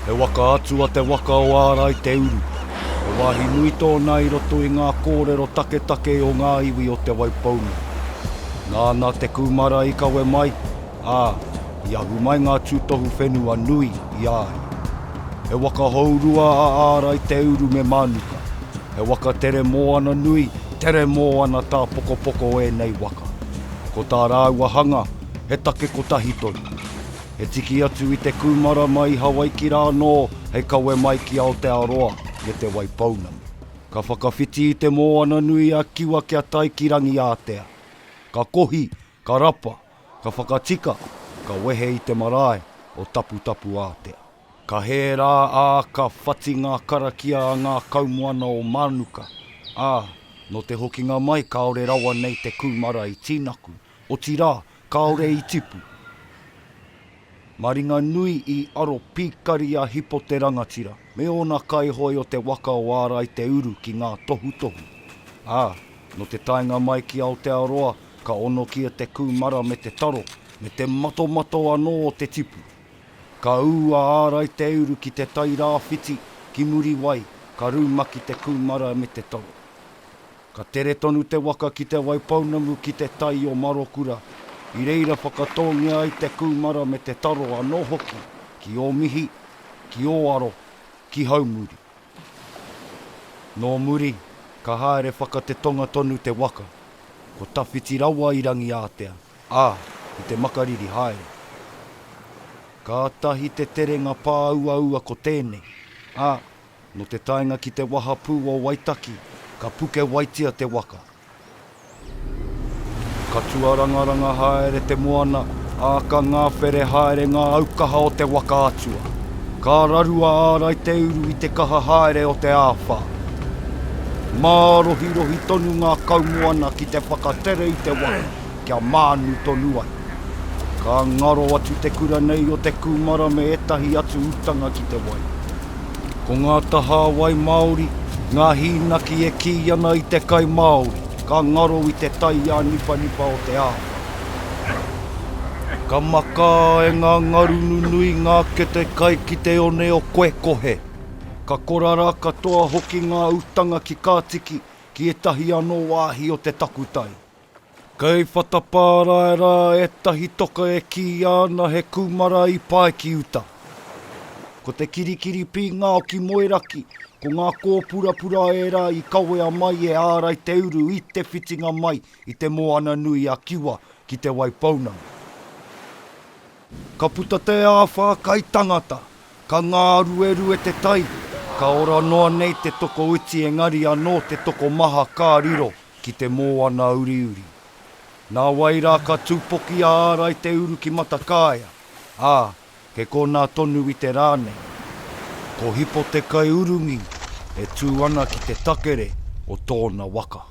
He waka atua te waka o ārai te uru. E wāhi nui tōna i roto i ngā kōrero take o ngā iwi o te Waipauna. Ngāna te kumara i kawe mai, i ahu mai ngā tūtohu whenua nui i ai. He waka haurua a ārai te uru me manuka. He waka tere moana nui, tere moana tā poko e nei waka. Ko tā rāuahanga, he take kotahi tonu. He tiki atu i te kumara mai Hawaii ki rā nō, hei kawe mai ki Aotearoa, me te Waipauna. Ka whakawhiti i te moana nui a kiwa kia tai ki rangi ātea. Ka kohi, ka rapa, ka whakatika, ka wehe i te marae o tapu ātea. Ka hērā ka whati ngā karakia a ngā kaumuana o manuka. No te hokinga mai kaore rawa nei te kumara i tinaku. O tirā, kaore i tipu. Maringa nui i aro pīkari a hipo te rangatira. Me ona kai hoi o te waka o ārai te uru ki ngā tohu. No te tainga mai ki Aotearoa, ka ono kia te kumara me te taro, me te mato anō o te tipu. Ka ua ārai te uru ki te tai rāwhiti, ki muri wai, ka rūmaki te kumara me te taro. Ka tere tonu te waka ki te Waipaunamu ki te tai o Marokura. I reira whakatongia ai te kumara me te taro anō hoki, ki o mihi, ki o aro, ki haumuri. Nō muri, ka haere whakate tonga tonu te waka, ko tawhiti rawa i rangi ātea, i te makariri haere. Ka tahi te terenga pāua ko tēnei, no te tainga ki te wahapū o Waitaki, ka puke waitia te waka. Ka tuarangaranga haere te moana, ka ngāwhere haere ngā aukaha o te waka atua. Ka rarua ārai te uru i te kaha haere o te āwhā. Mārohi tonu ngā kaumuana ki te whakatere i te waka, kia mānu tonu ai. Ka ngaro atu te kura nei o te kumara me etahi atu utanga ki te wai. Ko ngā taha wai Māori, ngā hinaki e ki ana i te kai Māori, ka ngaro i te tai a nipa o te ā. Ka maka e ngā ngarunu nui ngā kete kai ki te one o koe kohe. Ka korara katoa hoki ngā utanga ki kātiki ki etahi anō wāhi o te takutai. Kei whatapārai rā etahi toka e ki ana he kumara i pai ki uta. Ko te kirikiri pīngā o ki Moeraki, ko ngā kōpurapura e rā i kawea mai e ārai te uru i te whitinga mai i te moana nui a kiwa ki te Waipauna. Ka puta te āwhā kai tangata, ka ngā ruerue te tai, ka ora noa nei te toko uti engari anō te toko maha kā riro ki te moana uri. Nā wairā ka tūpoki ārai te uru ki Matakāia, ke kōnā tonu i te rānei. Ko hipo te kai urungi, e tū ana ki te takere o tōna waka.